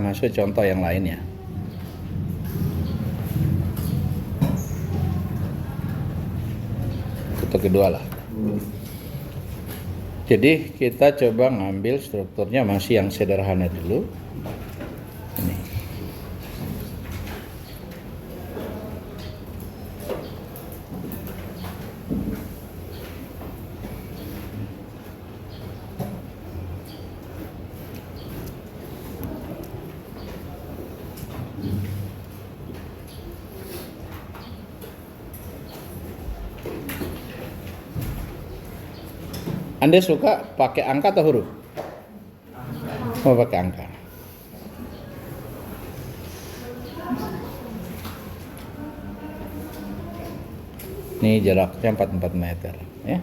masuk contoh yang lain ya. Contoh kedua lah. Jadi kita coba ngambil strukturnya masih yang sederhana dulu. Ini. Anda suka pakai angka atau huruf? Mau pakai angka. Ini jaraknya 44 meter ya.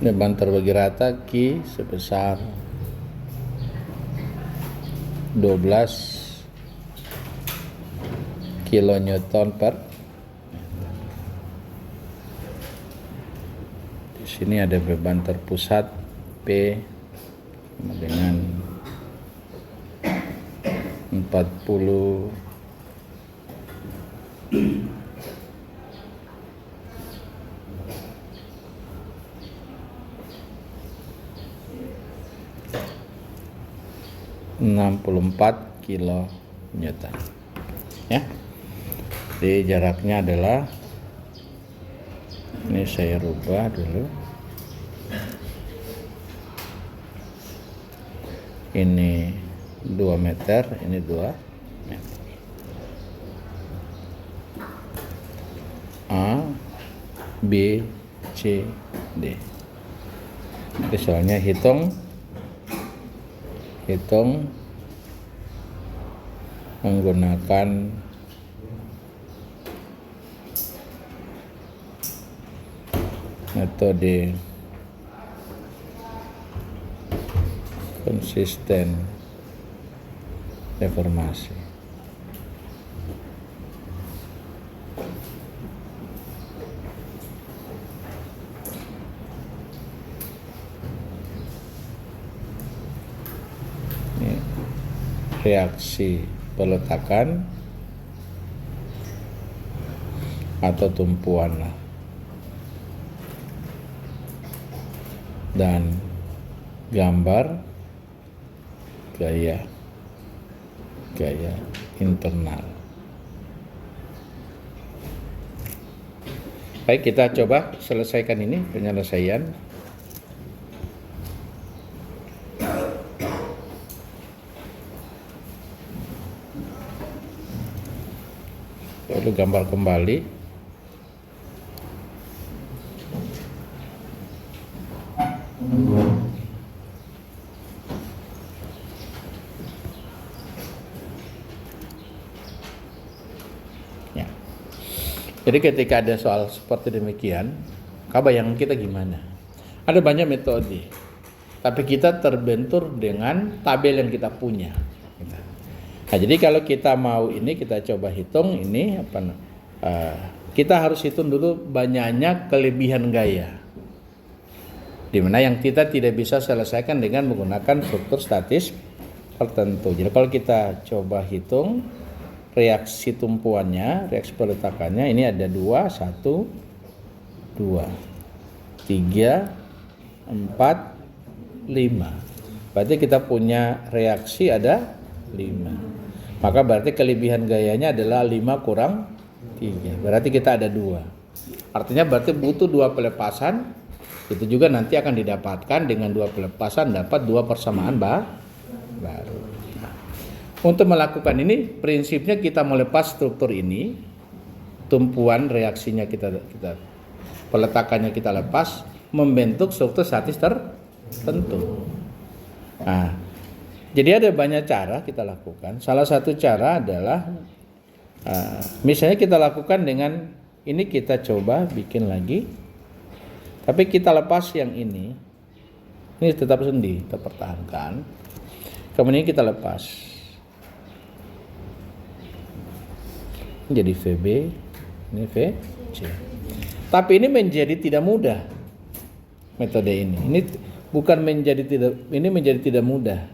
Beban terbagi rata Q sebesar 12 kilonewton per. Di sini ada beban terpusat P dengan 40 64 kilo Newton ya. Jadi jaraknya adalah, ini saya rubah dulu, ini 2 meter, ini 2 meter. A, B, C, D. Jadi soalnya hitung menggunakan metode konsisten deformasi. Reaksi peletakan atau tumpuan lah, dan gambar gaya internal. Baik, kita coba selesaikan ini penyelesaian. Lalu gambar kembali. Ya. Jadi ketika ada soal seperti demikian, bayangan kita gimana? Ada banyak metode, tapi kita terbentur dengan tabel yang kita punya. Nah, jadi kalau kita mau ini, kita coba hitung ini kita harus hitung dulu banyaknya kelebihan gaya, dimana yang kita tidak bisa selesaikan dengan menggunakan struktur statis tertentu. Jadi kalau kita coba hitung reaksi tumpuannya, reaksi peletakannya, ini ada 2, 1, 2, 3, 4, 5. Berarti kita punya reaksi ada 5. Maka berarti kelebihan gayanya adalah 5 kurang 3. Berarti kita ada 2. Artinya berarti butuh 2 pelepasan. Itu juga nanti akan didapatkan dengan 2 pelepasan dapat 2 persamaan baru. Nah, untuk melakukan ini prinsipnya kita melepas struktur ini, tumpuan reaksinya kita peletakannya kita lepas, membentuk struktur statis tertentu. Nah, jadi ada banyak cara kita lakukan. Salah satu cara adalah misalnya kita lakukan dengan ini, kita coba bikin lagi, tapi kita lepas yang ini tetap sendi, kita pertahankan. Kemudian kita lepas. Ini jadi VB, ini VC. Tapi ini menjadi tidak mudah metode ini. Ini bukan menjadi tidak mudah.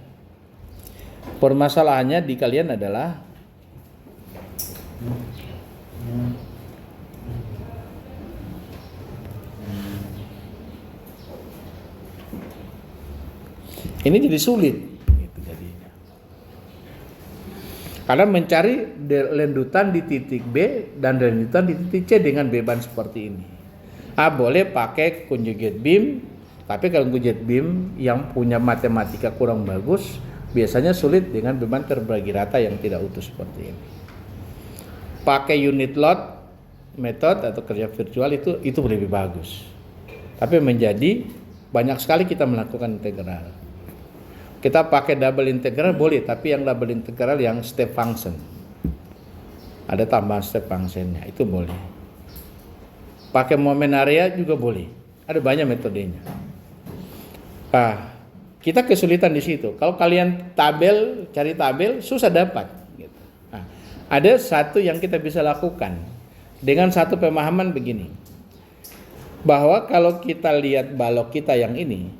Permasalahannya di kalian adalah ini jadi sulit gitu jadinya. Karena mencari lendutan di titik B dan lendutan di titik C dengan beban seperti ini. Boleh pakai conjugate beam, tapi kalau conjugate beam yang punya matematika kurang bagus, biasanya sulit dengan beban terbagi rata yang tidak utuh seperti ini. Pakai unit load method atau kerja virtual itu lebih bagus. Tapi menjadi banyak sekali kita melakukan integral. Kita pakai double integral boleh, tapi yang double integral yang step function. Ada tambahan step functionnya, itu boleh. Pakai momen area juga boleh. Ada banyak metodenya. Kita kesulitan di situ. Kalau kalian cari tabel susah dapat. Gitu. Ada satu yang kita bisa lakukan dengan satu pemahaman begini, bahwa kalau kita lihat balok kita yang ini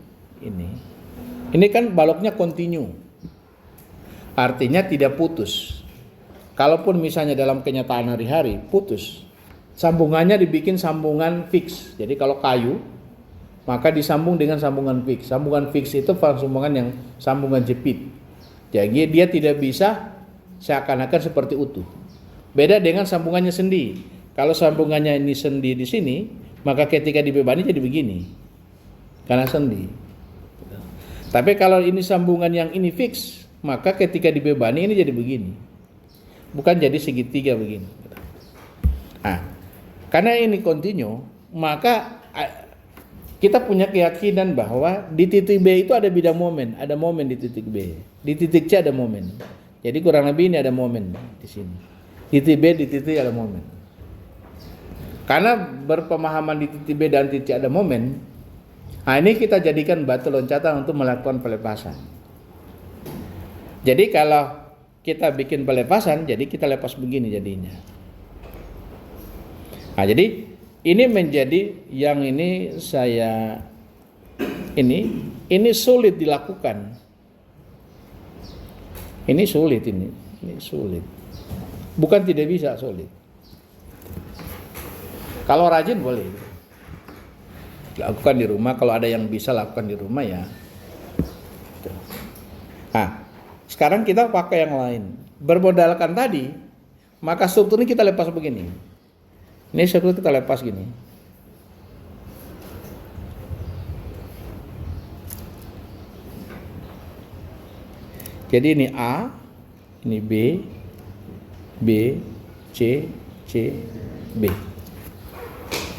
kan baloknya kontinu, artinya tidak putus. Kalaupun misalnya dalam kenyataan hari-hari putus, sambungannya dibikin sambungan fix. Jadi kalau kayu, maka disambung dengan sambungan fix. Sambungan fix itu sambungan jepit. Jadi dia tidak bisa seakan-akan seperti utuh. Beda dengan sambungannya sendi. Kalau sambungannya ini sendi di sini, maka ketika dibebani jadi begini. Karena sendi. Tapi kalau ini sambungan yang ini fix, maka ketika dibebani ini jadi begini. Bukan jadi segitiga begini. Karena ini kontinu, maka kita punya keyakinan bahwa di titik B itu ada bidang momen, ada momen di titik B. Di titik C ada momen. Jadi kurang lebih ini ada momen di sini. Di titik B, di titik ada momen. Karena berpemahaman di titik B dan titik C ada momen, ini kita jadikan batu loncatan untuk melakukan pelepasan. Jadi kalau kita bikin pelepasan, jadi kita lepas begini jadinya. Jadi ini menjadi yang ini ini sulit dilakukan. Ini sulit. Bukan tidak bisa, sulit. Kalau rajin boleh lakukan di rumah. Kalau ada yang bisa lakukan di rumah ya. Sekarang kita pakai yang lain. Bermodalkan tadi, maka struktur ini kita lepas begini. Ini struktur kita lepas gini. Jadi ini A, ini B, C, B.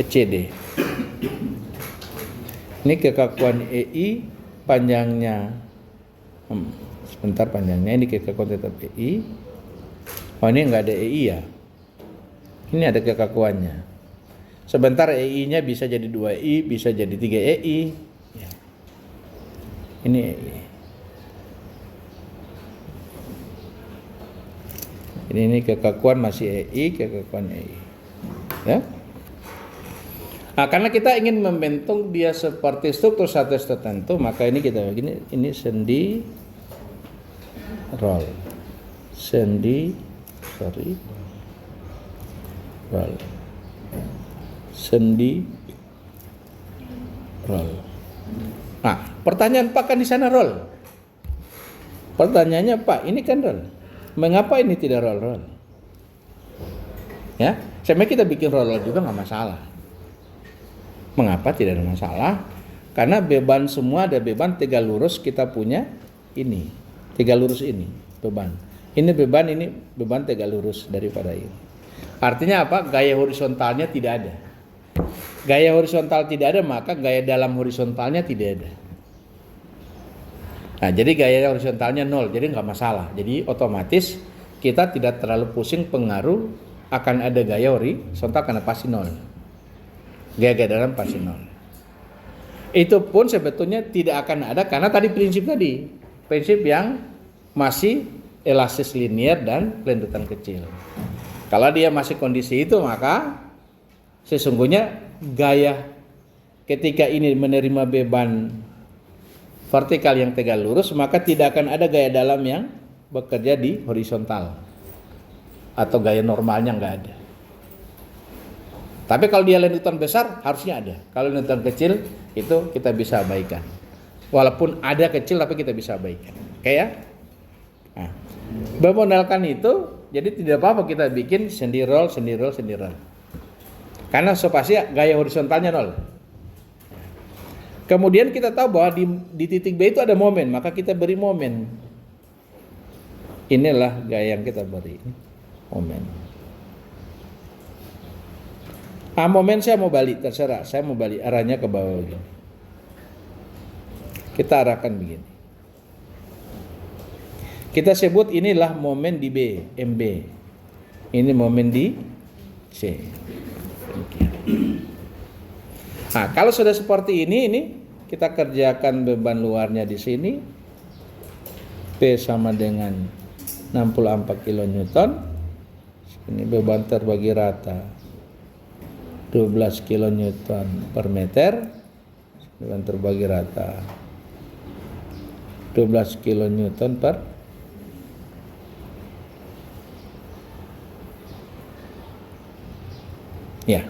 CD. Ini kekakuan EI panjangnya. Sebentar panjangnya. Ini kekakuan tetap EI. Ini enggak ada EI ya. Ini ada kekakuannya. Sebentar EI-nya bisa jadi 2I, bisa jadi 3 EI. Ya. Ini EI. Ini kekakuan masih EI, kekakuan EI. Ya. Karena kita ingin membentuk dia seperti struktur statis tertentu, maka ini kita begini, ini sendi roll. Roll. Sendi roll. Pertanyaan Pak kan di sana roll. Pertanyaannya Pak, ini kan roll. Mengapa ini tidak roll? Ya, sebenarnya kita bikin roll juga nggak masalah. Mengapa tidak ada masalah? Karena beban semua ada beban tegak lurus kita punya ini, tegak lurus ini beban. Ini beban tegak lurus daripada ini. Artinya apa? Gaya horizontalnya tidak ada. Gaya horizontal tidak ada, maka gaya dalam horizontalnya tidak ada. Jadi gaya horizontalnya 0, jadi nggak masalah. Jadi otomatis kita tidak terlalu pusing pengaruh akan ada gaya horizontal karena pasti 0. Gaya dalam pasti 0. Itu pun sebetulnya tidak akan ada karena prinsip yang masih elastis linear dan lendutan kecil. Kalau dia masih kondisi itu, maka sesungguhnya gaya ketika ini menerima beban vertikal yang tegak lurus, maka tidak akan ada gaya dalam yang bekerja di horizontal atau gaya normalnya nggak ada. Tapi kalau dia lendutan besar harusnya ada. Kalau lendutan kecil itu kita bisa abaikan. Walaupun ada kecil tapi kita bisa abaikan. Oke ya? Nah, bermodalkan itu, jadi tidak apa-apa kita bikin sendirol. Karena pasti gaya horizontalnya 0. Kemudian kita tahu bahwa di titik B itu ada momen, maka kita beri momen. Inilah gaya yang kita beri, momen. Momen saya mau balik, terserah. Saya mau balik arahnya ke bawah begini. Kita arahkan begini. Kita sebut inilah momen di B, MB. Ini momen di C. Nah, kalau sudah seperti ini kita kerjakan beban luarnya di sini. P sama dengan 64 kN. Ini beban terbagi rata 12 kN per meter. Beban terbagi rata 12 kN per ya.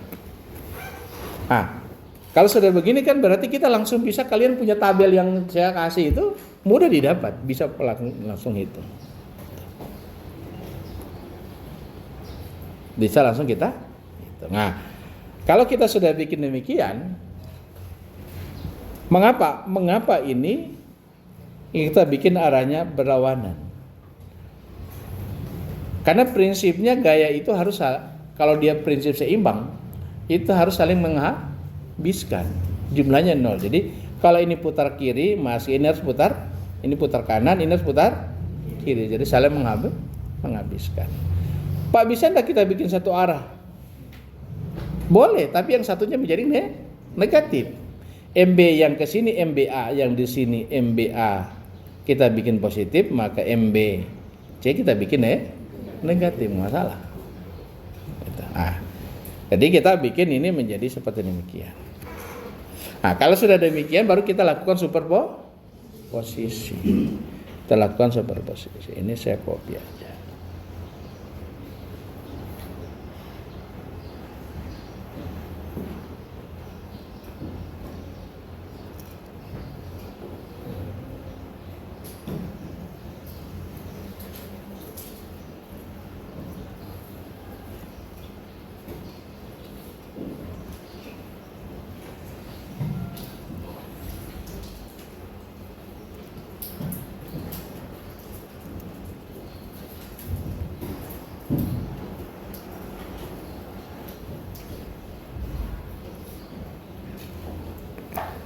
Kalau sudah begini kan berarti kita langsung bisa, kalian punya tabel yang saya kasih itu mudah didapat, bisa langsung hitung. Bisa langsung kita hitung. Nah, kalau kita sudah bikin demikian, mengapa ini kita bikin arahnya berlawanan? Karena prinsipnya gaya itu harus, kalau dia prinsip seimbang, itu harus saling menghabiskan. Jumlahnya 0. Jadi kalau ini putar kiri, ini harus putar, ini putar kanan, ini harus putar kiri. Jadi saling menghabiskan. Pak, bisa enggak kita bikin satu arah? Boleh, tapi yang satunya menjadi negatif. MB yang ke sini MBA, yang di sini MBA kita bikin positif, maka MBC kita bikin negatif, masalah. Jadi kita bikin ini menjadi seperti demikian. Nah, kalau sudah demikian baru kita lakukan superposisi. Kita lakukan superposisi. Ini saya copy aja.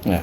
Nah,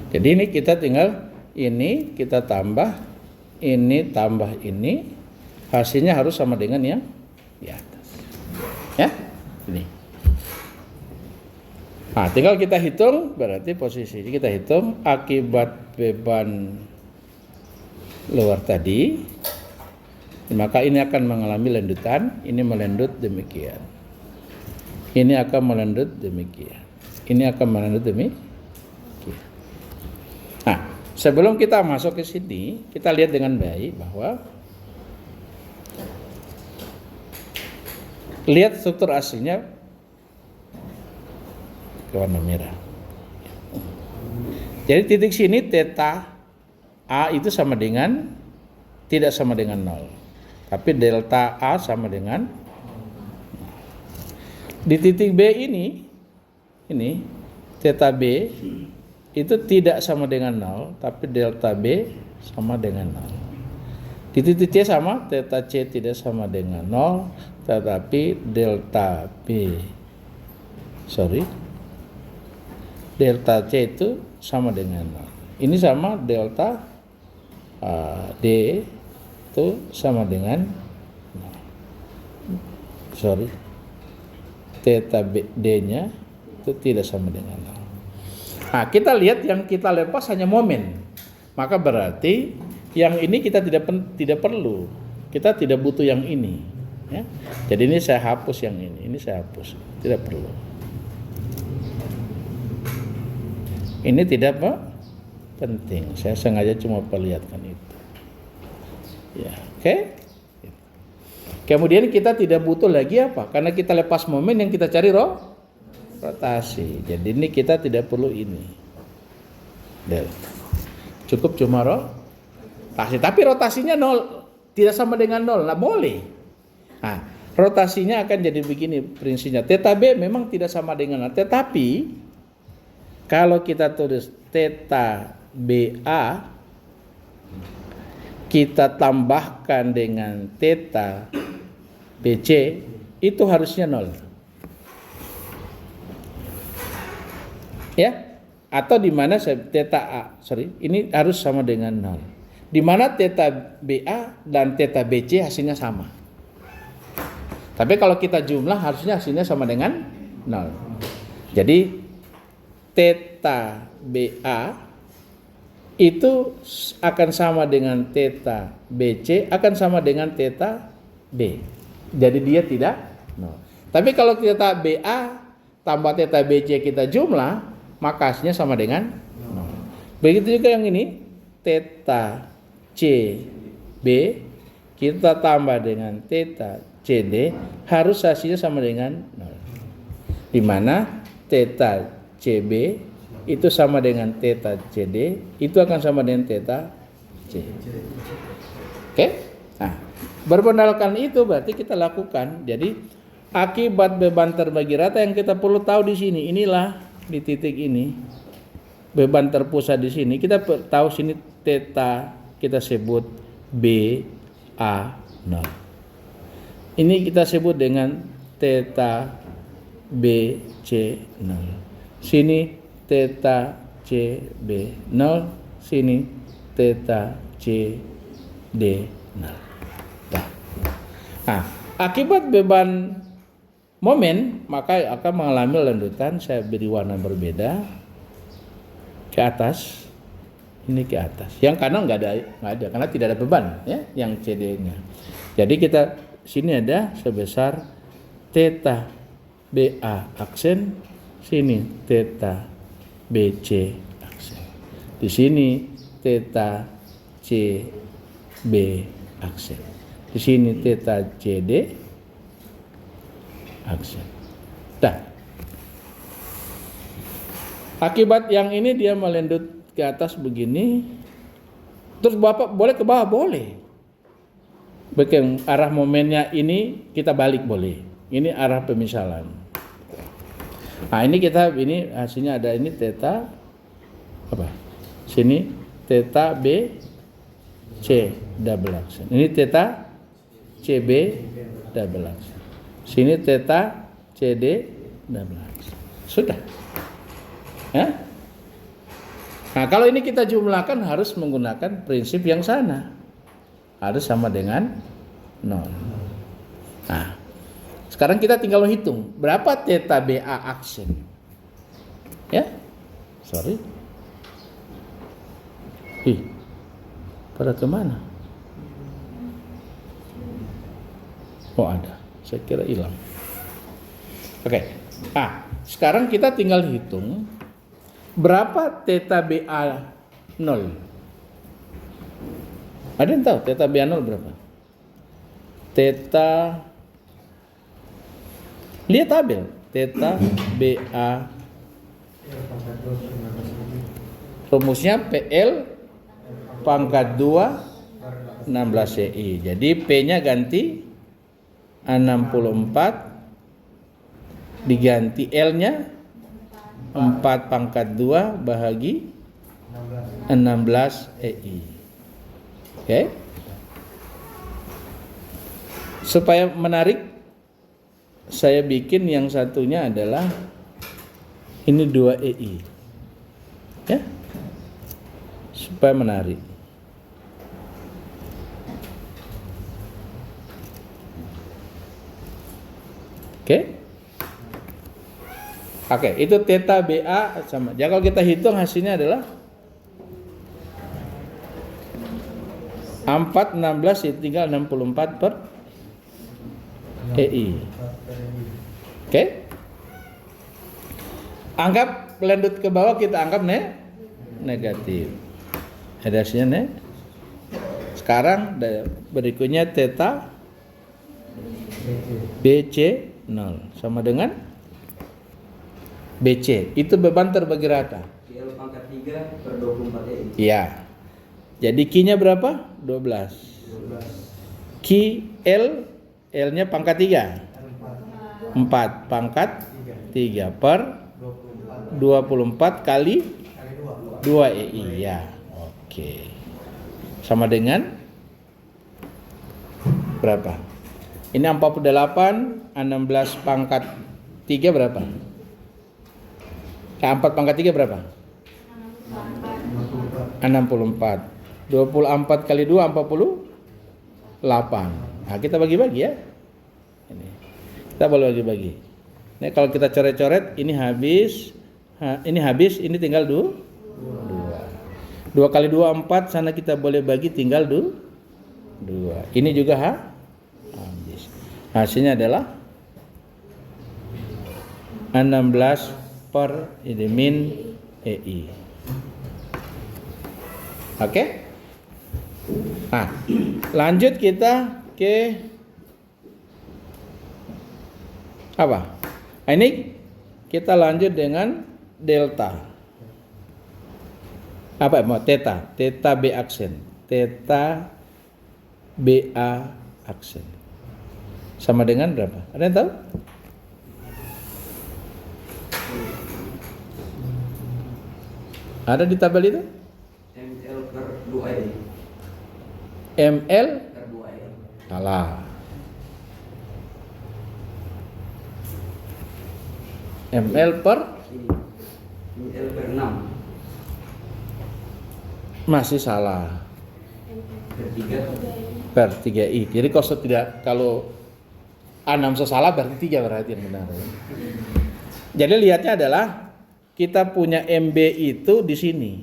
jadi ini kita tinggal ini kita tambah ini, hasilnya harus sama dengan yang di atas. Ya, ini. Nah, tinggal kita hitung, berarti posisi kita hitung akibat beban luar tadi, maka ini akan mengalami lendutan, ini melendut demikian. Ini akan melandut demikian. Ini akan melandut demikian. Nah, sebelum kita masuk ke sini, kita lihat dengan baik bahwa lihat struktur aslinya ke warna merah. Jadi titik sini theta A itu sama dengan tidak sama dengan 0. Tapi delta A sama dengan di titik B ini theta B itu tidak sama dengan 0, tapi delta B sama dengan 0. Di titik C sama, theta C tidak sama dengan 0, tetapi delta C itu sama dengan 0. Ini sama delta D itu sama dengan theta D-nya itu tidak sama dengan 0. Nah, kita lihat yang kita lepas hanya momen. Maka berarti yang ini kita tidak perlu. Kita tidak butuh yang ini, ya. Jadi ini saya hapus yang ini saya hapus. Tidak perlu. Ini tidak penting. Saya sengaja cuma perlihatkan itu. Ya, oke. Kemudian kita tidak butuh lagi apa? Karena kita lepas momen, yang kita cari rotasi. Jadi ini kita tidak perlu ini. Delta. Cukup cuma rotasi. Tapi rotasinya 0, tidak sama dengan 0. Nah, boleh. Nah, rotasinya akan jadi begini prinsipnya. Theta B memang tidak sama dengan 0. Tetapi kalau kita tulis theta BA, kita tambahkan dengan theta BC, itu harusnya 0. Ya, atau di mana ini harus sama dengan 0. Di mana theta BA dan theta BC hasilnya sama. Tapi kalau kita jumlah harusnya hasilnya sama dengan 0. Jadi theta BA itu akan sama dengan theta BC akan sama dengan theta B. Jadi dia tidak 0. Tapi kalau theta BA tambah theta BC kita jumlah, maka hasilnya sama dengan 0. Begitu juga yang ini, theta CB kita tambah dengan theta CD harus hasilnya sama dengan 0. Di mana theta CB itu sama dengan theta CD, itu akan sama dengan theta C. Oke? Nah, berbandalkan itu berarti kita lakukan. Jadi akibat beban terbagi rata yang kita perlu tahu di sini, inilah di titik ini beban terpusat di sini. Kita tahu sini theta kita sebut BA0. Ini kita sebut dengan theta BC0. Sini theta CB0, sini theta CD0. Nah, akibat beban momen maka akan mengalami lanjutan. Saya beri warna berbeda ke atas, ini ke atas. Yang kanan nggak ada karena tidak ada beban, ya, yang CD-nya. Jadi kita sini ada sebesar theta BA aksen, sini theta BC aksen. Di sini theta CB aksen. Di sini theta CD aksen. Akibat yang ini dia melendut ke atas begini. Terus Bapak boleh ke bawah, boleh. Bagian arah momennya ini kita balik boleh. Ini arah pemisalan. Nah, ini hasilnya ada ini theta apa? Sini theta B C double aksen. Ini theta CB double aksen. Sini theta CD double aksen. Sudah. Ya? Nah, kalau ini kita jumlahkan harus menggunakan prinsip yang sana. Harus sama dengan 0. Nah, sekarang kita tinggal menghitung berapa theta BA aksen. Ya? Sorry. Pada kemana? Oh, ada. Saya kira hilang. Oke. Sekarang kita tinggal hitung berapa theta BA 0. Ada yang tahu theta BA 0 berapa? Theta, lihat tabel, theta BA, rumusnya PL pangkat 2 16 CI. Jadi P-nya ganti 64 diganti L-nya 4 pangkat 2 bahagi 16 EI. Oke. Supaya menarik, saya bikin yang satunya adalah ini 2 EI. Ya. Supaya menarik. Oke, itu theta BA sama. Jadi kalau kita hitung hasilnya adalah 416 tinggal 64 per EI. Oke. Anggap lanjut ke bawah, kita anggap negatif. Ada hasilnya Sekarang berikutnya theta BC 0 sama dengan BC. Itu beban terbagi rata. L pangkat 3 per 24 EI. Iya. Jadi Q-nya berapa? 12. Q L-nya pangkat 3. 4 pangkat 3 per 24 kali 2 EI ya. Oke. Sama dengan berapa? Ini 48, 16 pangkat 3 berapa? 4 pangkat 3 berapa? 64. 24 kali 2 48. Nah, kita bagi-bagi ya. Kita boleh bagi-bagi. Nah, kalau kita coret-coret ini habis, ini tinggal 2. 2 kali 2 4, sana kita boleh bagi tinggal 2. Ini juga habis. Hasilnya adalah 16 per ini min EI. Oke? Nah, lanjut kita ke apa? Ini kita lanjut dengan delta. Apa mau theta? Theta B aksen. Theta BA aksen. Sama dengan berapa? Ada yang tahu? Ada di tabel itu? ML per 2E. ML Per 2E. salah. ML per Ini ML per 6. masih salah. Per 3. Per 3i. Jadi kalau A6 salah berarti 3 berarti yang benar. Jadi lihatnya adalah kita punya MB itu di sini.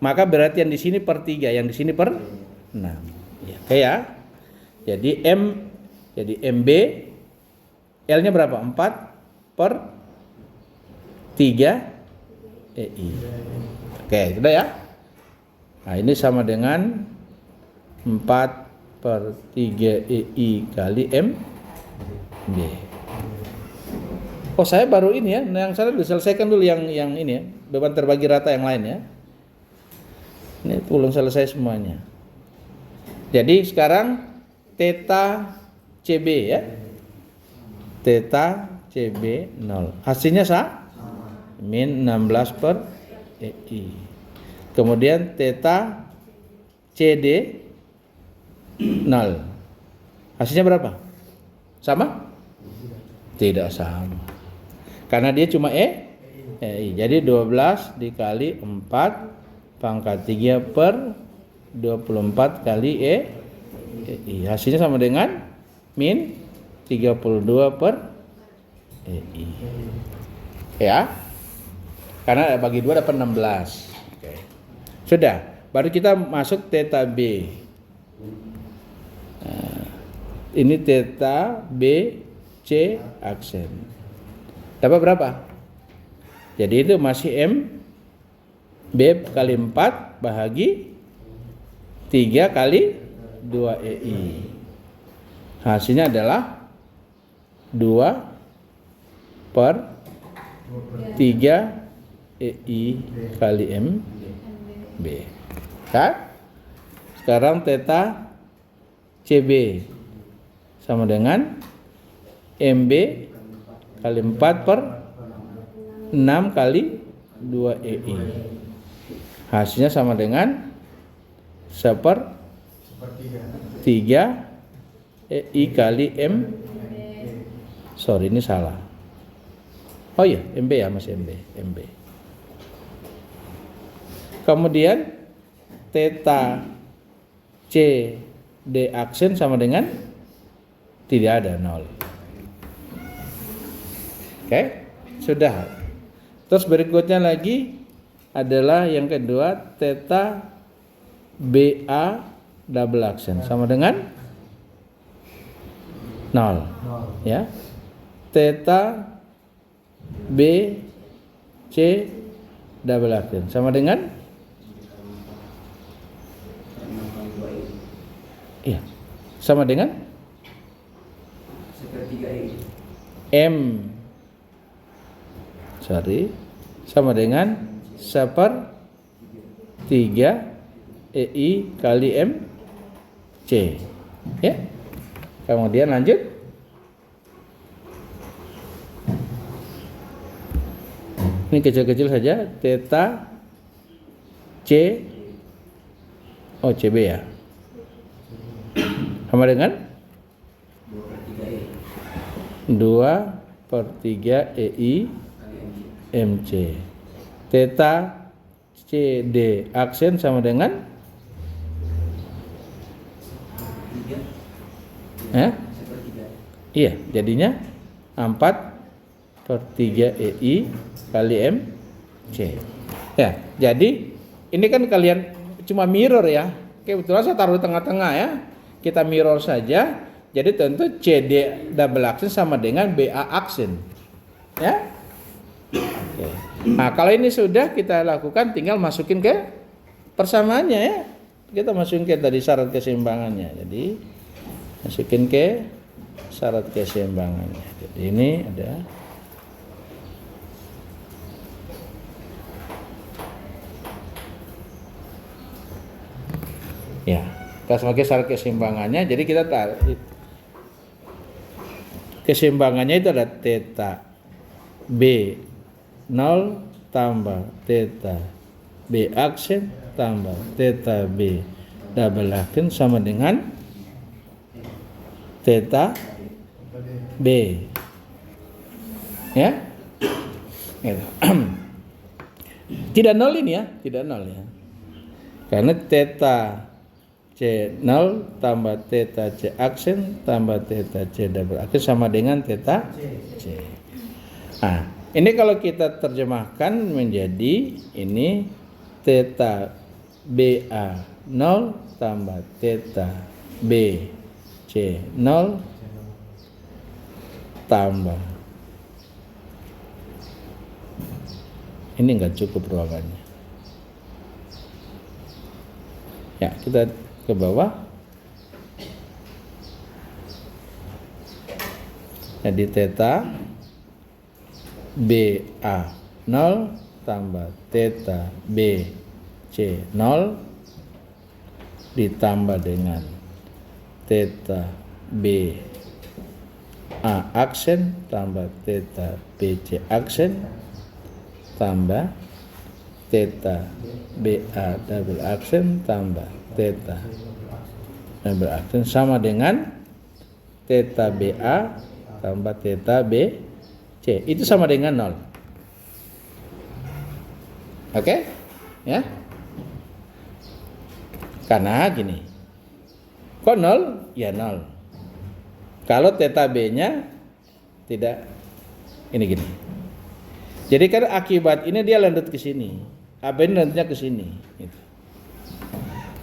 Maka berarti yang di sini per 3, yang di sini per 6. Ya, oke ya. Jadi MB L-nya berapa? 4 per 3 EI. Oke, sudah ya? Nah, ini sama dengan 4 per 3 EI kali MB. Oh, saya baru ini ya, yang saya diselesaikan dulu yang ini ya, beban terbagi rata yang lain ya. Ini belum selesai semuanya. Jadi sekarang theta CB ya. Theta CB 0. Hasilnya min 16 per EI. Kemudian theta CD 0. Hasilnya berapa? Sama? Tidak sama. Karena dia cuma EI. Jadi 12 dikali 4 pangkat 3 per 24 kali EI. Hasilnya sama dengan min 32 per EI. Ya. Karena bagi 2 dapat 16. Oke. Sudah. Baru kita masuk theta B. Nah, ini theta B C aksen. Dapat berapa? Jadi itu masih M B kali 4 bahagi 3 kali 2 EI. Hasilnya adalah 2 per 3 EI kali M B. Kan? Sekarang theta CB sama dengan MB kali 4 per 6 kali 2 EI. Hasilnya sama dengan 1/3 EI kali M. Sorry, ini salah. Oh iya, MB ya, masih MB. Kemudian theta C D aksen sama dengan tidak ada, 0. Oke, sudah. Terus berikutnya lagi adalah yang kedua, theta BA double aksen sama dengan 0. Ya. Theta B C double aksen sama dengan iya, sama dengan 1/3 EI. Sama dengan 1/3 EI kali M C. Ya. Kemudian lanjut. Ini kecil-kecil saja, theta C CB ya. Sama dengan 2/3 EI MC. Theta CD aksen sama dengan 1/3. Iya, jadinya 4/3 EI kali MC. Ya, jadi ini kan kalian cuma mirror ya. Kebetulan saya taruh di tengah-tengah ya. Kita mirror saja. Jadi tentu CD double aksen sama dengan BA aksen. Ya. Oke. Nah, kalau ini sudah kita lakukan, tinggal masukin ke persamaannya ya. Kita masukin ke tadi syarat keseimbangannya. Jadi masukin ke syarat keseimbangannya. Jadi ini ada ya, kita sebagai syarat keseimbangannya. Jadi kita tahu keseimbangannya itu ada theta B 0 tambah theta B aksen tambah theta B double aksen sama dengan theta B. Ya. Gitu. Tidak 0 ini ya, tidak 0 ya. Karena theta C 0 tambah theta C aksen tambah theta C double aksen sama dengan theta C. Nah, ini kalau kita terjemahkan menjadi ini theta BA 0 tambah theta B C 0 tambah ini enggak cukup ruangannya. Ya, kita ke bawah. Jadi theta BA 0 tambah theta B C 0 ditambah dengan theta B A aksen tambah theta BC aksen tambah theta BA double aksen tambah theta double aksen sama dengan theta BA tambah theta BC. Itu sama dengan 0. Oke? Ya. Karena gini. Kok 0? Ya 0. Kalau theta B-nya tidak ini gini. Jadi kan akibat ini dia lendut ke sini. AB ini lendutnya ke sini gitu.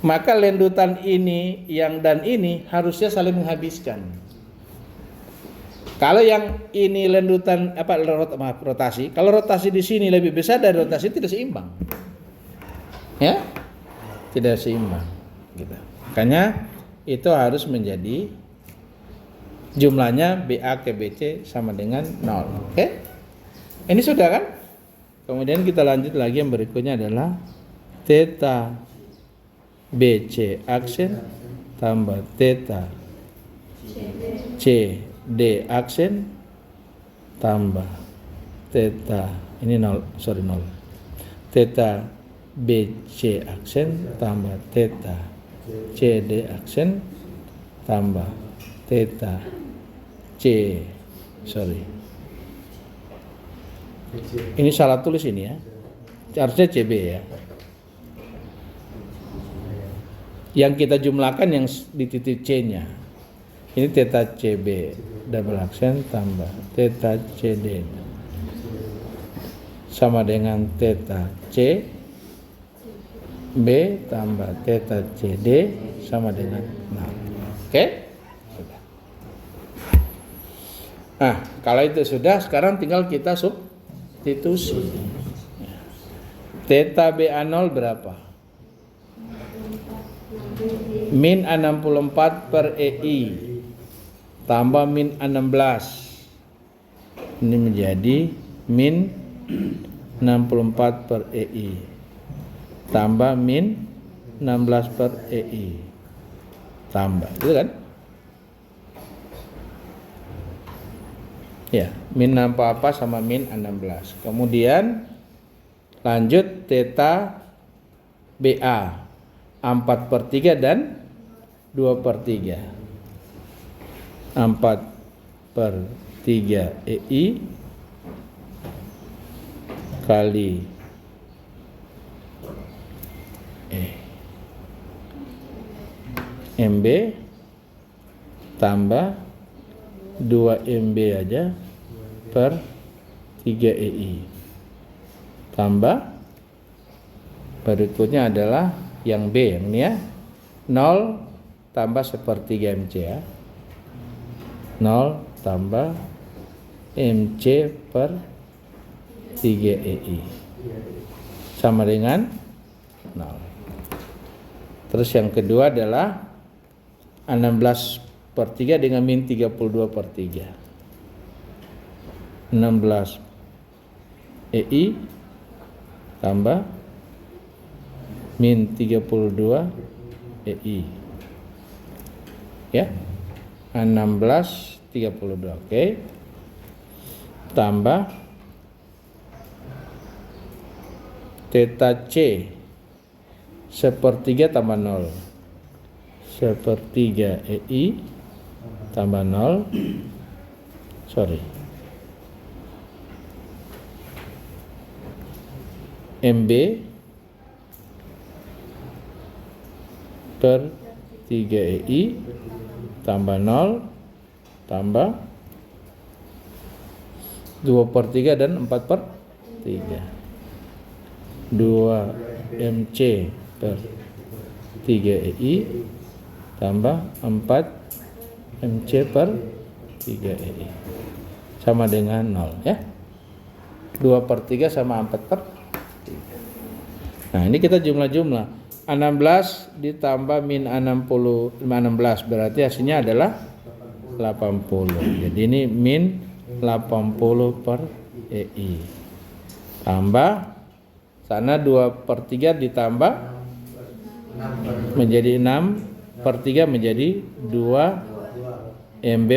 Maka lendutan ini yang dan ini harusnya saling menghabiskan. Kalau yang ini lendutan rotasi, kalau rotasi di sini lebih besar dari rotasi tidak seimbang. Ya? Tidak seimbang gitu. Makanya itu harus menjadi jumlahnya BA ke BC sama dengan 0. Oke? Ini sudah kan? Kemudian kita lanjut lagi, yang berikutnya adalah theta BC aksen tambah theta CD aksen tambah theta ini 0 theta BC aksen tambah theta CD aksen tambah theta ini salah tulis ini ya, harusnya CB ya. Yang kita jumlahkan yang di titik C nya ini theta CB double aksen tambah theta CD sama dengan theta C B tambah theta CD sama dengan 0. Oke? Sudah. Nah, kalau itu sudah, sekarang tinggal kita substitusi. Theta BA0 berapa? Min 64 per EI tambah min 16. Ini menjadi min 64 per EI tambah min 16 per EI tambah, itu kan? Ya, min apa sama min 16. Kemudian lanjut theta BA 4/3 dan 2/3. 4/3 EI kali MB tambah 2 MB aja per 3 EI tambah berikutnya adalah yang B yang ini ya, 0 tambah 1/3 MC ya, 0 tambah MC per 3 EI sama dengan 0. Terus yang kedua adalah 16/3 dengan min 32/3. 16 EI tambah min 32 EI. Ya. 16/32. Oke. Tambah theta C 1/3 tambah 0. 1/3 EI tambah 0. MB per 3 EI tambah 0 tambah 2/3 dan 4/3. 2 MC per 3 EI tambah 4 MC per 3 EI sama dengan 0 ya. 2/3 sama 4/3. Nah, ini kita jumlah-jumlah. 16 ditambah min 16 berarti hasilnya adalah 80. Jadi ini min 80 per EI. Tambah sana 2/3 ditambah menjadi 6/3 menjadi 2 MB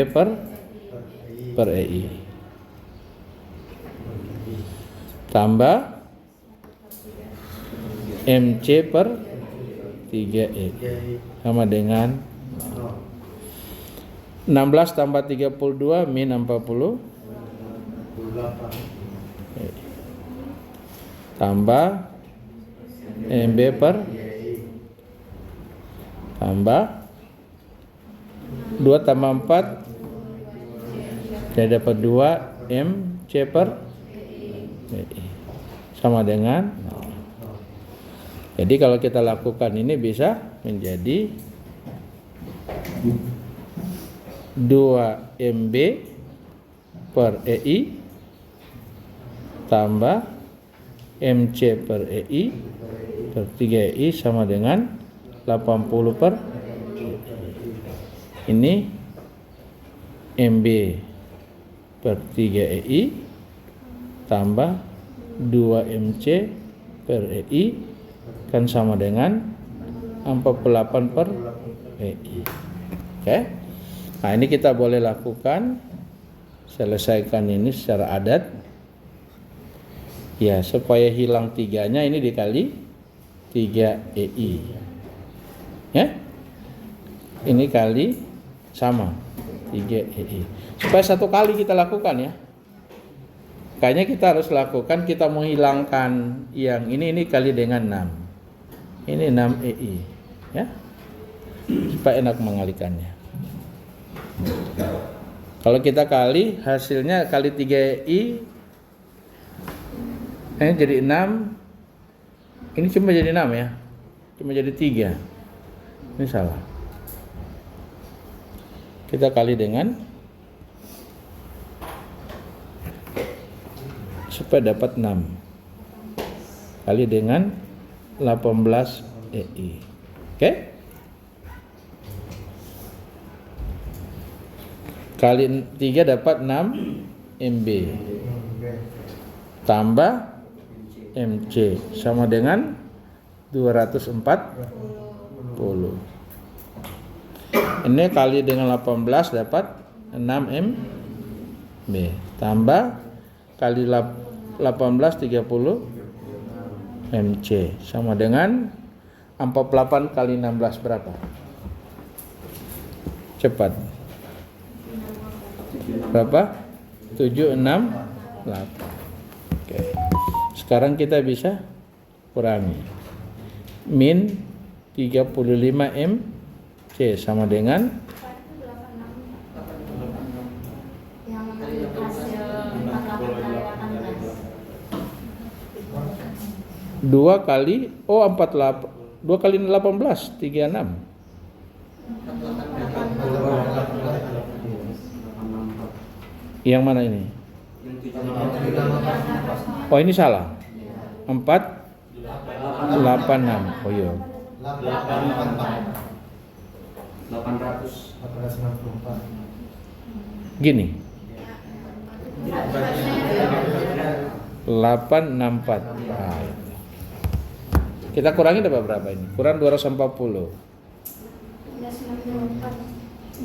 per EI. Tambah MC per 3 EI sama dengan 16 tambah 32 min 40 tambah MB per tambah 2 tambah 4 jadi dapat 2 MC per EI sama dengan 0. Jadi kalau kita lakukan ini bisa menjadi 2 MB per EI tambah MC per EI per 3 EI sama dengan 80 per ini MB per 3 EI tambah 2 MC per EI kan sama dengan 48 per EI. Oke. Nah, ini kita boleh lakukan, selesaikan ini secara adat. Ya, supaya hilang 3-nya ini dikali 3 EI. Ya. Ini kali sama 3 EI. Supaya satu kali kita lakukan ya. Kayaknya kita harus lakukan, kita menghilangkan yang ini kali dengan 6. Ini 6 EI, ya. Supaya enak mengalikannya. Kalau kita kali, hasilnya kali 3 EI ini jadi 6. Ini cuma jadi 6 ya. Cuma jadi 3. Ini salah. Kita kali dengan supaya dapat 6 kali dengan 18 EI. Oke? Kali 3 dapat 6 MB tambah MC sama dengan 240. Ini kali dengan 18 dapat 6 MB tambah kali 18 30 MC sama dengan 48 kali 16 berapa? Cepat. Berapa? 7, 6, 8. Oke. Sekarang kita bisa kurangi. Min 35 MC sama dengan yang hasil 2 kali 48 2 kali 18 36. Yang mana ini? Oh, ini salah. 4 86. Oh iya. 864. Gini. 864. Nah, itu. Kita kurangi dapat berapa ini? Kurang 240.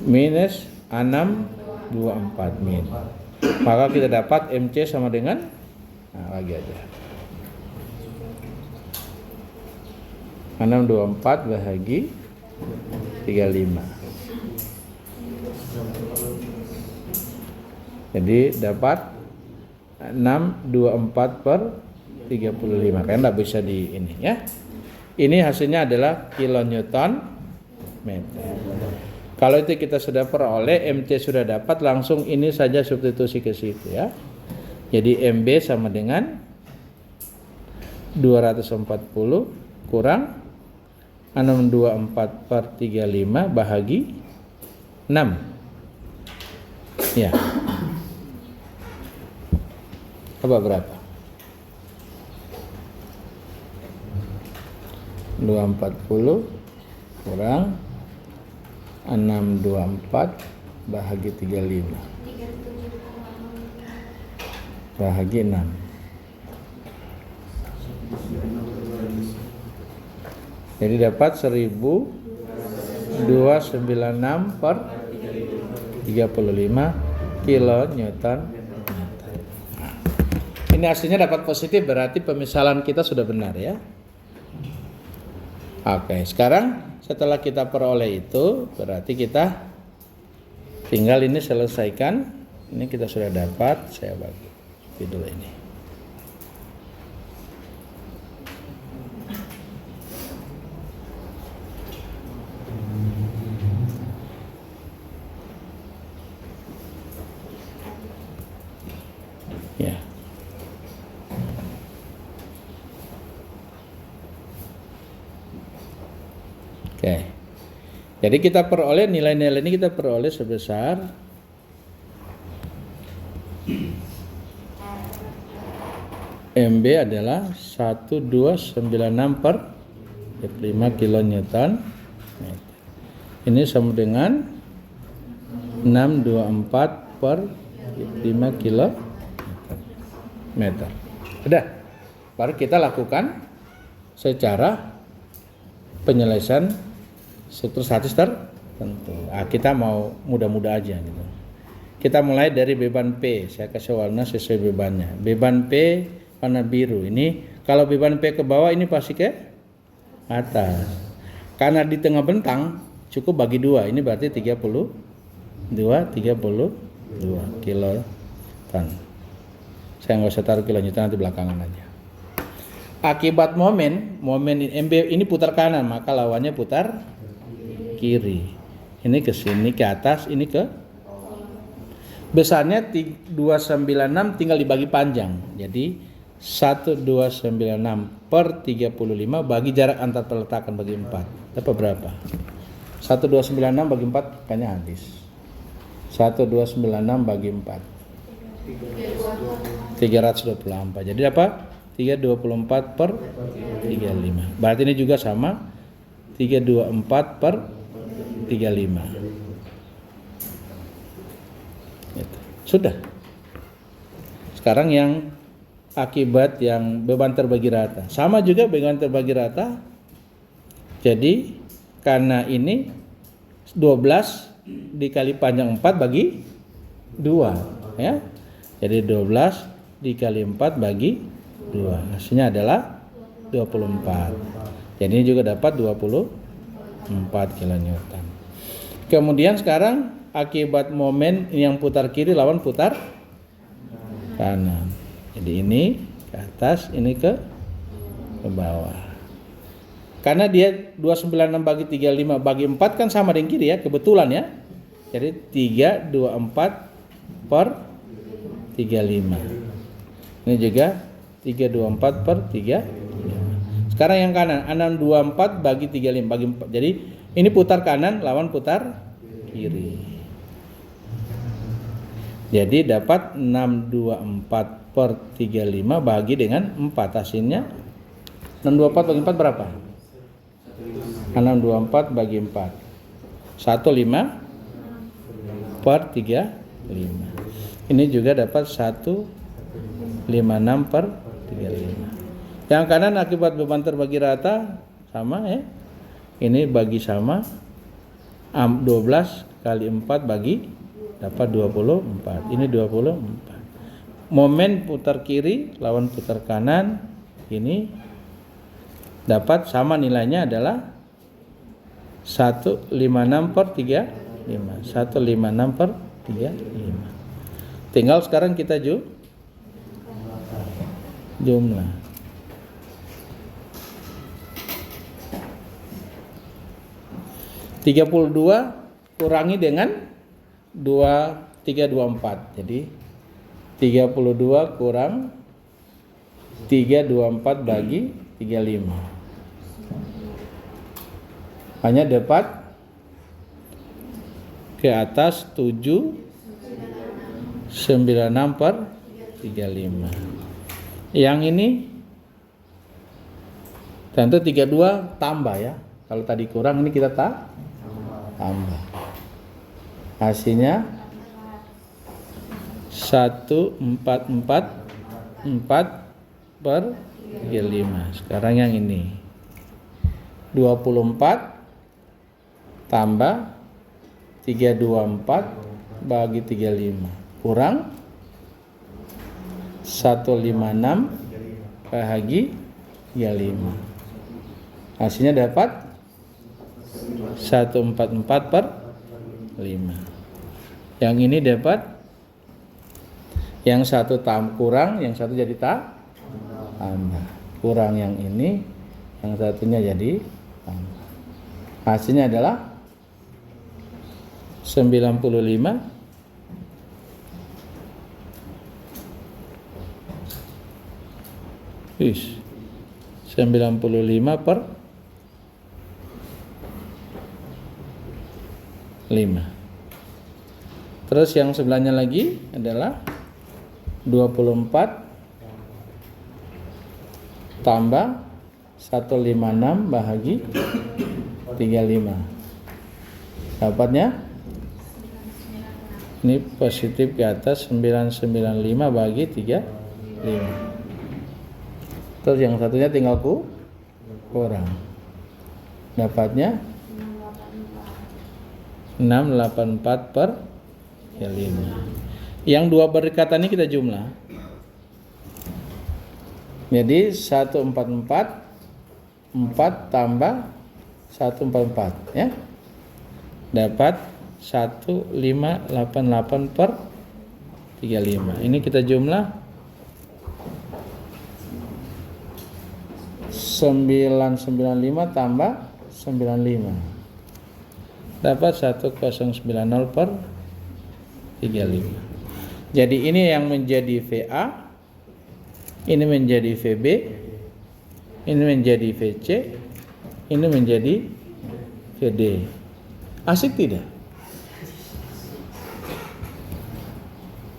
Minus 624 min. Maka kita dapat MC sama dengan, nah lagi aja, 624 bahagi 35. Jadi dapat 624 per 35. Kan enggak bisa di ini ya. Ini hasilnya adalah kilonewton meter. Kalau itu kita sudah peroleh, MC sudah dapat, langsung ini saja substitusi ke situ ya. Jadi MB sama dengan 240 kurang 624 per 35 bahagi 6. Ya. Apa berapa? 240 kurang 624 bahagi 35 bahagi 6. Jadi dapat 1296 per 35 kilonewton. Ini hasilnya dapat positif, berarti pemisalan kita sudah benar ya. Oke, sekarang setelah kita peroleh itu, berarti kita tinggal ini selesaikan. Ini kita sudah dapat, saya bagi dulu ini. Ya. Oke. Jadi kita peroleh nilai-nilai ini kita peroleh sebesar MB adalah 1296 per 5 kilonewton meter. Ini sama dengan 624 per 5 kilometer. Udah. Baru kita lakukan secara penyelesaian struktur statis tertentu. Kita mau mudah-mudah aja gitu. Kita mulai dari beban P. Saya kasih warna sesuai bebannya. Beban P warna biru. Ini kalau beban P ke bawah ini pasti ke atas. Karena di tengah bentang cukup bagi 2. Ini berarti 32 kiloton. Saya nggak usah taruh kilonewton, nanti belakangan aja. Akibat momen MB ini putar kanan, maka lawannya putar kiri. Ini ke sini ke atas, ini ke besarnya 296 tinggal dibagi panjang. Jadi 1296 per 35 bagi jarak antar peletakan bagi 4. Dapat berapa? 1296 bagi 4 kayaknya habis. 1296 bagi 4 324. Jadi apa? 324 per 35. Berarti ini juga sama 324 per 35. Gitu. Sudah. Sekarang yang akibat yang beban terbagi rata. Sama juga beban terbagi rata. Jadi karena ini 12 dikali panjang 4 bagi 2 ya. Jadi 12 dikali 4 bagi 2. Hasilnya adalah 24. Jadi ini juga dapat 24 kilonewton. Kemudian sekarang akibat momen yang putar kiri lawan putar kanan. Jadi ini ke atas, ini ke bawah. Karena dia 296 bagi 35 bagi 4 kan sama dengan kiri ya, kebetulan ya. Jadi 324 per 35. Ini juga 324 per 35. Sekarang yang kanan 624 bagi 35 bagi 4. Jadi ini putar kanan lawan putar kiri. Jadi dapat 624 per 35 bagi dengan 4. Hasilnya 624 bagi 4 berapa? 624 bagi 4 15 per 35. Ini juga dapat 156 per 35. Yang kanan akibat beban terbagi rata sama ya. Ini bagi sama 12 kali 4 bagi dapat 24. Ini 24. Momen putar kiri lawan putar kanan ini dapat sama nilainya adalah 156 per 35. 156 per 35. Tinggal sekarang kita jumlah. 32 kurangi dengan 324. Jadi 32 kurang 324 bagi 35. Hanya dapat ke atas 796 per 35. Yang ini tentu 32 tambah ya. Kalau tadi kurang ini kita tambah. Hasilnya 1444 per 35. Sekarang yang ini 24 tambah 324 bagi 35 kurang 156 bagi 35. Hasilnya dapat 144 per 5. Yang ini dapat yang satu kurang, yang satu jadi tambah. Kurang yang ini, yang satunya jadi tambah. Hasilnya adalah 95 95 per 5. Terus yang sebelahnya lagi adalah 24 tambah 156 bahagi 35. Dapatnya ini positif ke atas 995 bagi 35. Terus yang satunya tinggal kurang. Dapatnya 684 per 5. Yang dua berdekatan ini kita jumlah. Jadi 144 4 tambah 144 ya. Dapat 1588 per 35. Ini kita jumlah 995 tambah 95. Dapat 1090 per 35. Jadi ini yang menjadi VA, ini menjadi VB, ini menjadi VC, ini menjadi VD. Asik tidak?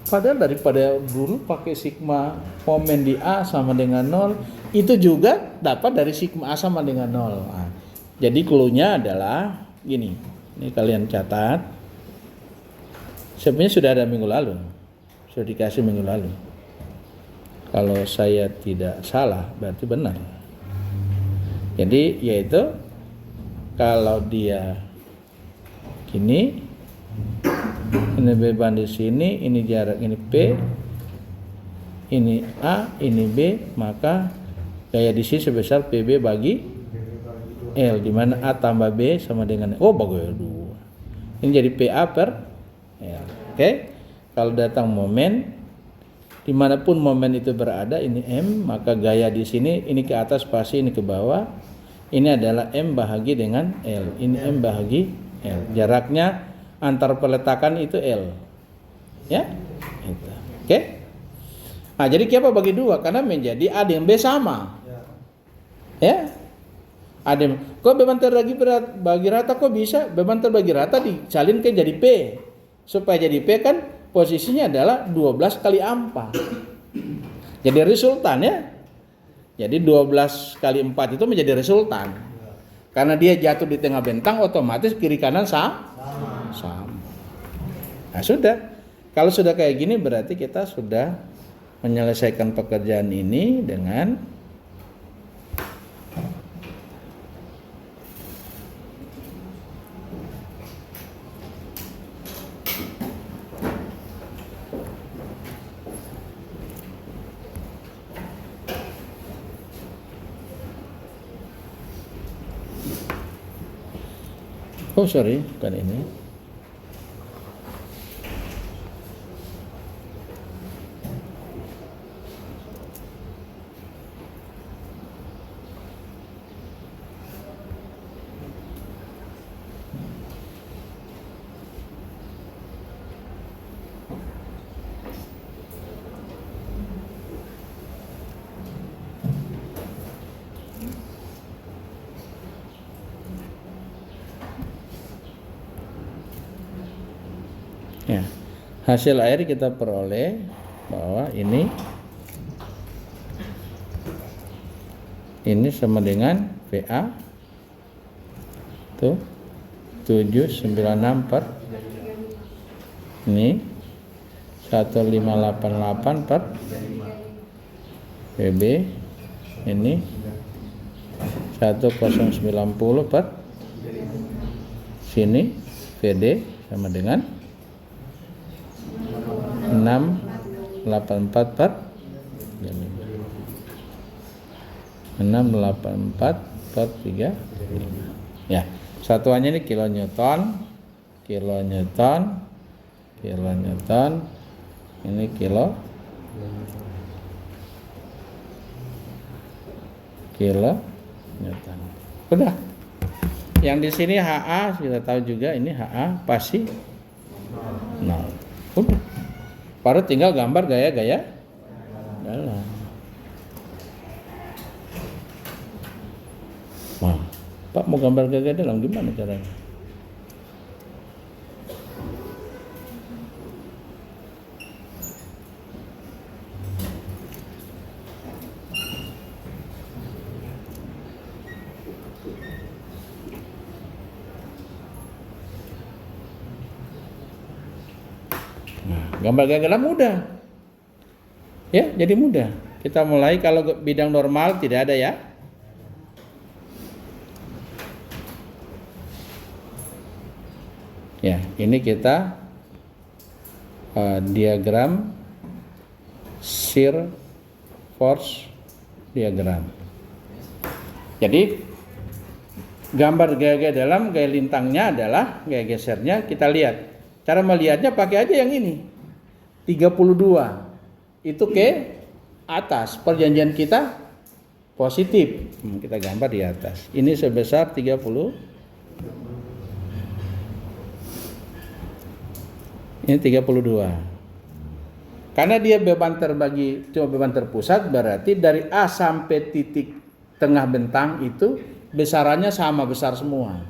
Padahal daripada dulu pakai sigma momen di A sama dengan 0, itu juga dapat dari sigma A sama dengan 0. Nah, jadi clue-nya adalah gini. Ini kalian catat. Sebenarnya sudah ada minggu lalu. Sudah dikasih minggu lalu. Kalau saya tidak salah, berarti benar. Jadi yaitu kalau dia gini, ini beban di sini, ini jarak, ini P, ini A, ini B, maka gaya di sini sebesar PB bagi L, di mana A tambah B sama dengan bagi 2. Ini jadi PA per L. Oke? Kalau datang momen, dimanapun momen itu berada, ini M, maka gaya di sini, ini ke atas pasti, ini ke bawah. Ini adalah M bahagi dengan L. Ini M bahagi L. Jaraknya antar peletakan itu L. Ya? Itu. Oke? Nah, jadi kenapa bagi 2? Karena menjadi A dengan B sama. Ya? A dengan, kok beban terbagi bagi rata kok bisa? Beban terbagi rata disalin ke jadi P. Supaya jadi P kan posisinya adalah 12 kali 4. Jadi resultan ya. Jadi 12 kali 4 itu menjadi resultan. Karena dia jatuh di tengah bentang, otomatis kiri kanan sama. Nah sudah. Kalau sudah kayak gini berarti kita sudah menyelesaikan pekerjaan ini dengan sorry, bukan ini. Ya, hasil akhir kita peroleh bahwa ini sama dengan VA tuh 796 per ini 1588 per PB ini 1090 per sini VD sama dengan 684 per 684 per 3. Ya, satuannya ini kilonewton, ini kilonewton. Udah. Yang di sini HA kita tahu juga, ini HA pasti 0. Udah. Baru tinggal gambar gaya-gaya dalam. Wah, Pak mau gambar gaya dalam gimana caranya? gambar diagram mudah. Ya, jadi mudah. Kita mulai, kalau bidang normal tidak ada ya. Ya, ini kita diagram shear force diagram. Jadi gambar gaya dalam, gaya lintangnya adalah gaya gesernya. Kita lihat. Cara melihatnya pakai aja yang ini. 32. Itu ke atas. Perjanjian kita positif. Kita gambar di atas. Ini sebesar 30. Ini 32. Karena dia beban terbagi, cuma beban terpusat, berarti dari A sampai titik tengah bentang itu besarannya sama besar semua.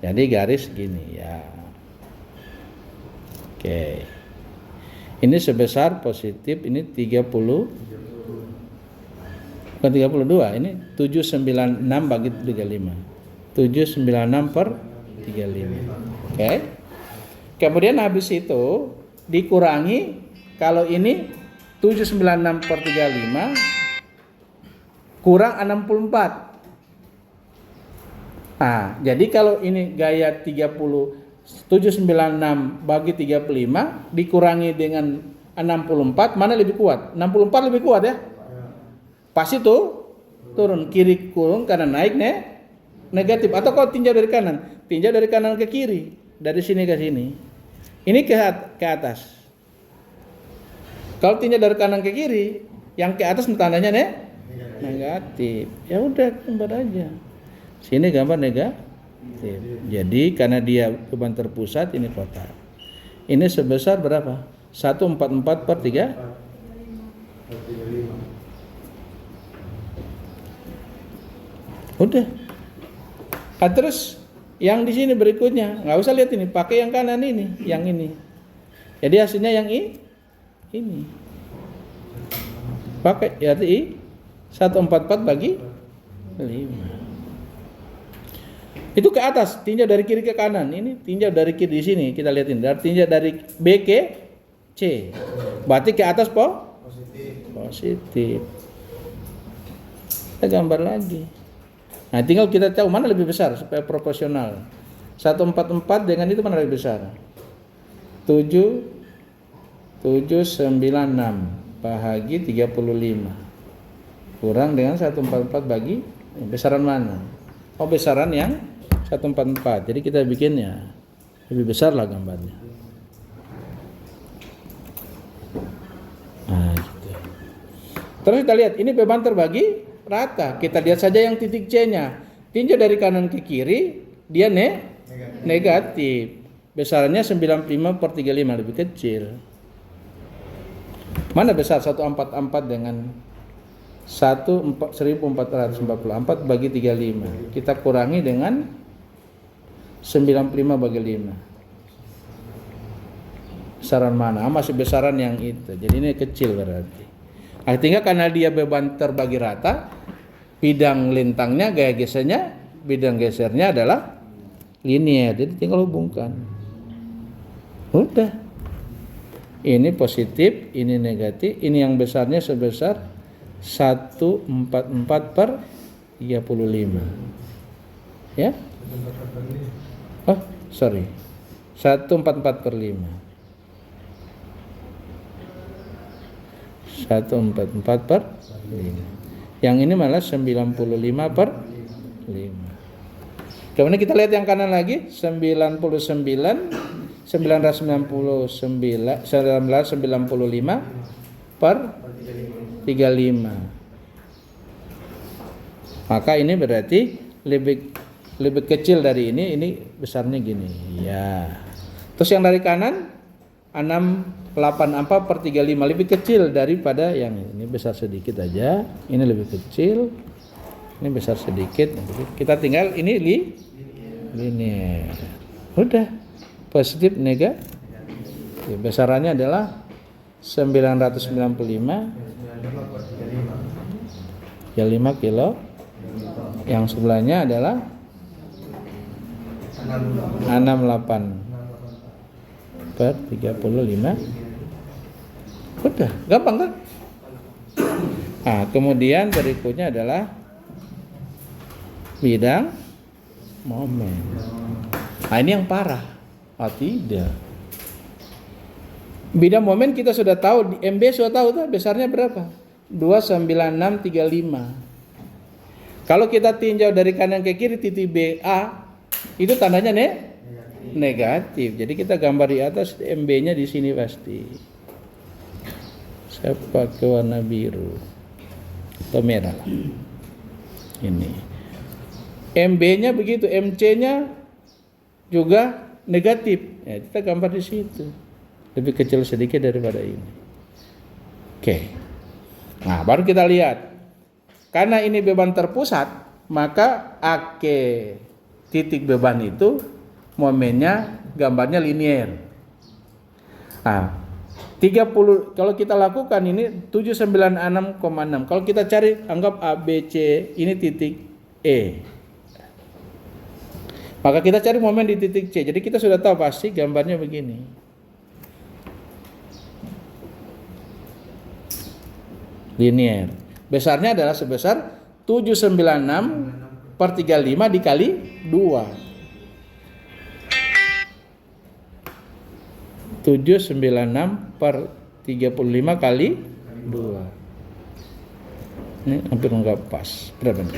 Jadi garis gini ya. Oke. Ini sebesar positif, ini 30. Bukan 32, ini 796 bagi 35. 796 per 35. Oke. Kemudian habis itu dikurangi, kalau ini 796 per 35 kurang 64. Nah, jadi kalau ini gaya 796 bagi 35 dikurangi dengan 64, mana lebih kuat? 64 lebih kuat ya? Pas itu turun, kiri kurung, kanan naik negatif. Atau kalau tinjau dari kanan ke kiri, dari sini ke sini. Ini ke atas. Kalau tinjau dari kanan ke kiri, yang ke atas tandanya negatif. Ya udah, gambar aja. Sini gambar negatif. Jadi karena dia beban terpusat, ini kotak. Ini sebesar berapa? 144 per 3. Udah. Nah, terus yang di sini berikutnya, nggak usah lihat ini, pakai yang kanan ini, yang ini. Jadi hasilnya yang ini. Pakai ya 144 bagi 5. Itu ke atas, tinjau dari kiri ke kanan. Ini tinjau dari kiri di sini, kita lihatin. Tinjau dari B ke C. Berarti ke atas positif. Kita gambar lagi. Nah, tinggal kita tahu mana lebih besar supaya proporsional. 144 dengan itu mana lebih besar? 796 bahagi 35 kurang dengan 144 bagi besaran mana? Oh, besaran yang 144. Jadi kita bikinnya lebih besar lah gambarnya. Nah, gitu. Terus kita lihat ini beban terbagi rata. Kita lihat saja yang titik C-nya. Tinjau dari kanan ke kiri, dia negatif. Besarannya 95 per 35, lebih kecil. Mana besar 144 dengan 1444 bagi 35. Kita kurangi dengan 95 bagi 5. Besaran mana? Masih besaran yang itu. Jadi ini kecil berarti. Artinya karena dia beban terbagi rata, bidang lintangnya, gaya gesernya, bidang gesernya adalah linear. Jadi tinggal hubungkan. Udah. Ini positif, ini negatif, ini yang besarnya sebesar 144 per 35. Ya? Oh, sorry. 144 per 5. 144 per 5. Yang ini malah 95 per 5. Kemudian kita lihat yang kanan lagi, 995 per 35. Maka ini berarti lebih kecil dari ini besarnya gini. Ya. Terus yang dari kanan 684 per 35, lebih kecil daripada yang ini, besar sedikit aja. Ini lebih kecil. Ini besar sedikit. Kita tinggal ini linear. Udah. Positif negatif. Besarannya adalah 995 ya 5 kilo. Yang sebelahnya adalah 68 per 35 Udah, gampang kan? Nah, kemudian berikutnya adalah bidang momen. Nah, ini yang parah. Oh, tidak. Bidang momen kita sudah tahu, di MB sudah tahu tuh besarnya berapa? 29635. Kalau kita tinjau dari kanan ke kiri titik BA itu tandanya negatif. Jadi kita gambar di atas MB-nya di sini pasti. Saya pakai warna biru atau merah lah. Ini MB-nya begitu, MC-nya juga negatif. Ya, kita gambar di situ. Lebih kecil sedikit daripada ini. Oke. Nah, baru kita lihat. Karena ini beban terpusat, maka ake titik beban itu momennya gambarnya linier. Nah, 30 kalau kita lakukan ini 796,6. Kalau kita cari anggap A B C ini titik E. Maka kita cari momen di titik C. Jadi kita sudah tahu pasti gambarnya begini. Linier. Besarnya adalah sebesar 796/35 dikali 2. 796/35 kali 2. Ini hampir enggak pas. Berapa nih?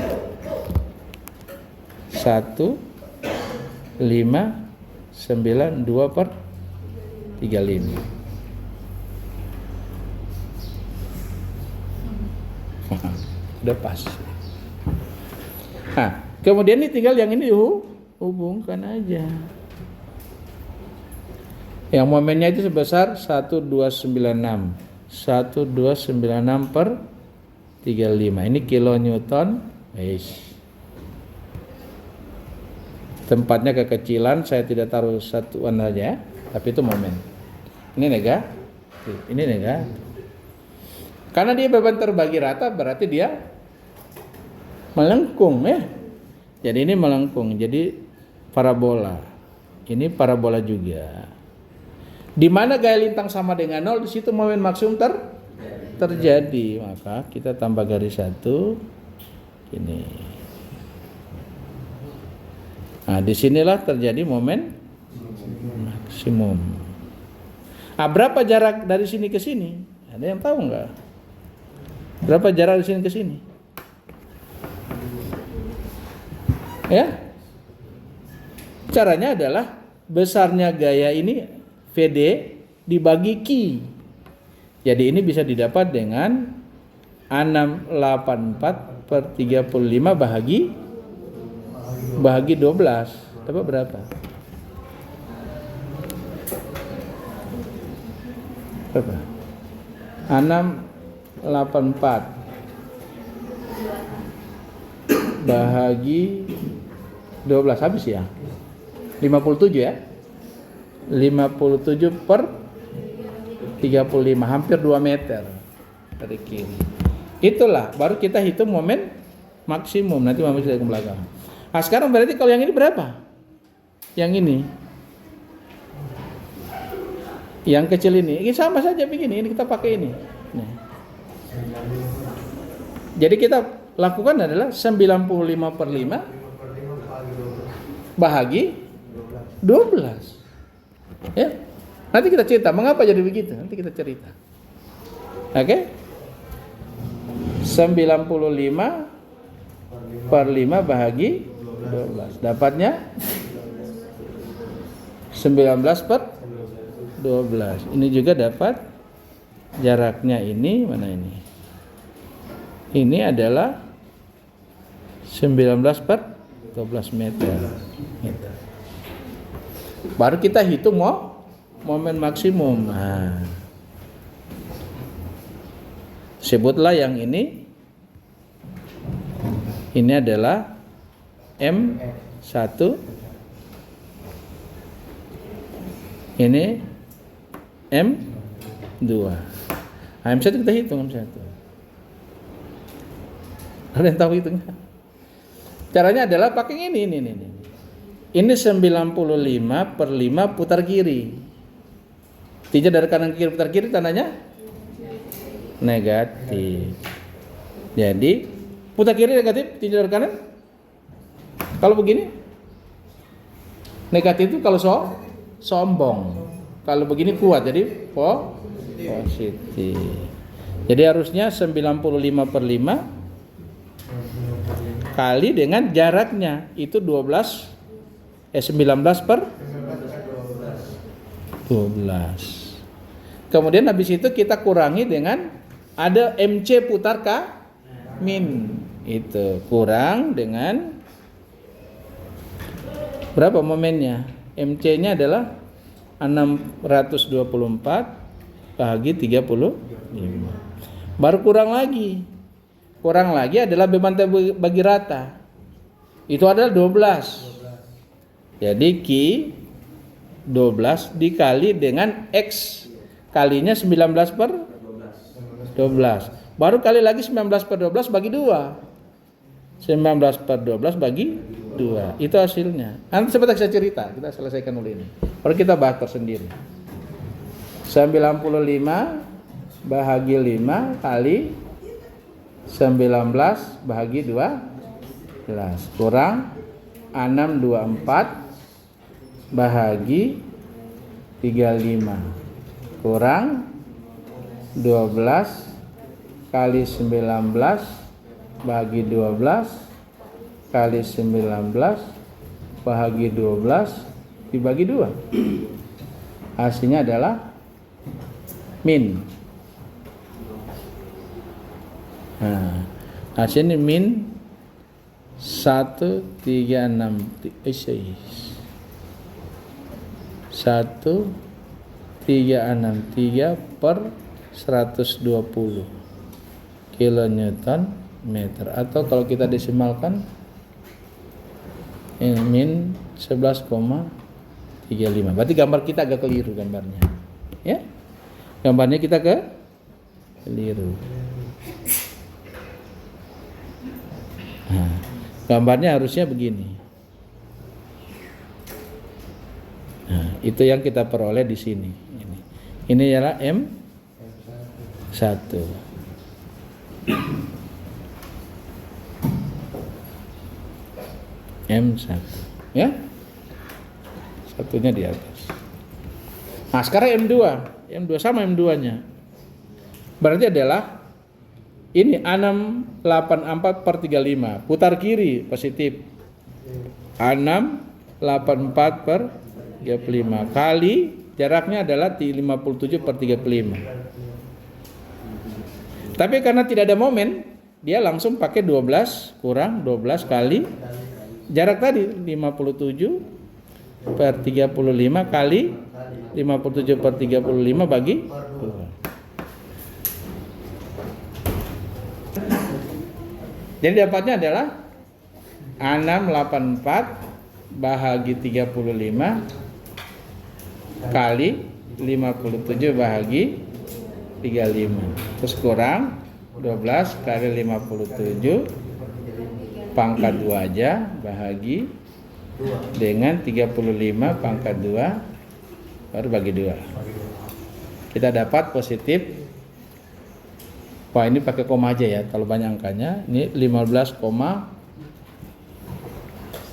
1,592/35. Udah pas. Nah, kemudian ini tinggal yang ini hubungkan aja. Yang momennya itu sebesar 1296. 1296/35. Ini kilonewton. Tempatnya kekecilan, saya tidak taruh satuan aja, tapi itu momen. Ini negatif. Ini negatif. Karena dia beban terbagi rata, berarti dia melengkung ya. Jadi ini melengkung, jadi parabola. Ini parabola juga. Di mana gaya lintang sama dengan 0, di situ momen maksimum terjadi. Maka kita tambah garis 1. Ini. Nah, disinilah terjadi momen maksimum. Nah, berapa jarak dari sini ke sini? Ada yang tahu nggak? Berapa jarak dari sini ke sini? Ya? Caranya adalah besarnya gaya ini VD dibagi Q. Jadi ini bisa didapat dengan 684/35 bahagi 12. Dapat berapa? Berapa? 684 bahagi 12 habis ya? 57 ya? 57/35, hampir 2 meter dari kiri. Itulah baru kita hitung momen maksimum. Nanti mama bisa ke belakang. Nah, sekarang berarti kalau yang ini berapa? Yang ini. Yang kecil ini sama saja begini. Ini kita pakai ini. Nah. Jadi kita lakukan adalah 95/5 bahagi 12. Ya, nanti kita cerita mengapa jadi begitu. Nanti kita cerita. Oke? 95/5 bahagi 12. Dapatnya 19/12. Ini juga dapat jaraknya ini mana ini? Ini adalah 19/12 meter. Baru kita hitung momen maksimum. Nah, sebutlah yang ini. Ini adalah M1. Ini M2. Nah, M1 kita hitung M1. Ada yang tahu hitungnya? Caranya adalah pakai ini. Ini 95/5 putar kiri. Tinjau dari kanan ke kiri putar kiri tandanya negatif. Jadi putar kiri negatif, tinjau dari kanan. Kalau begini negatif itu kalau sombong. Kalau begini kuat, jadi positif. Jadi harusnya 95/5 kali dengan jaraknya itu 19/12. Kemudian habis itu kita kurangi dengan ada MC putar min. Itu kurang dengan berapa momennya? MC-nya adalah 624 bahagi 35. Baru kurang lagi. Kurang lagi adalah beban bagi rata. Itu adalah 12. Jadi Q 12 dikali dengan X kalinya 19/12. Baru kali lagi 19/12 bagi 2. 19/12 bagi 2. Itu hasilnya. Nanti sebentar saya cerita, kita selesaikan dulu ini. Baru kita bahas tersendiri. 95 bahagi 5 kali 19 bahagi 12 kurang 624 bahagi 35 kurang 12 kali 19 bahagi 12 kali 19 bahagi 12 dibagi 2. Hasilnya adalah min. Nah, hasilnya min 1363 per 120 kilonewton meter, atau kalau kita desimalkan ini min 11,35. Berarti gambar kita agak keliru gambarnya. Ya? Gambarnya kita keliru. Nah, gambarnya harusnya begini. Nah, itu yang kita peroleh di sini. Ini adalah M1. M1. Ya? Satunya di atas. Nah, sekarang M2. M2 sama M2-nya. Berarti adalah ini 684/35. Putar kiri positif. 684/35 kali jaraknya adalah 57/35. Tapi karena tidak ada momen, dia langsung pakai 12 kurang 12 kali jarak tadi 57/35 kali 57/35 bagi 2. Jadi dapatnya adalah 684 bahagi 35 kali 57 bahagi 35. Terus kurang 12 kali 57 pangkat 2 aja bahagi dengan 35 pangkat 2 baru bagi 2. Kita dapat positif. Wah, ini pakai koma aja ya, kalau banyak angkanya. Ini 15,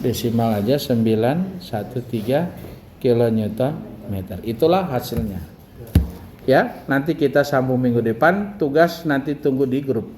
desimal aja 913 kilonewton meter. Itulah hasilnya. Ya, nanti kita sambung minggu depan. Tugas nanti tunggu di grup.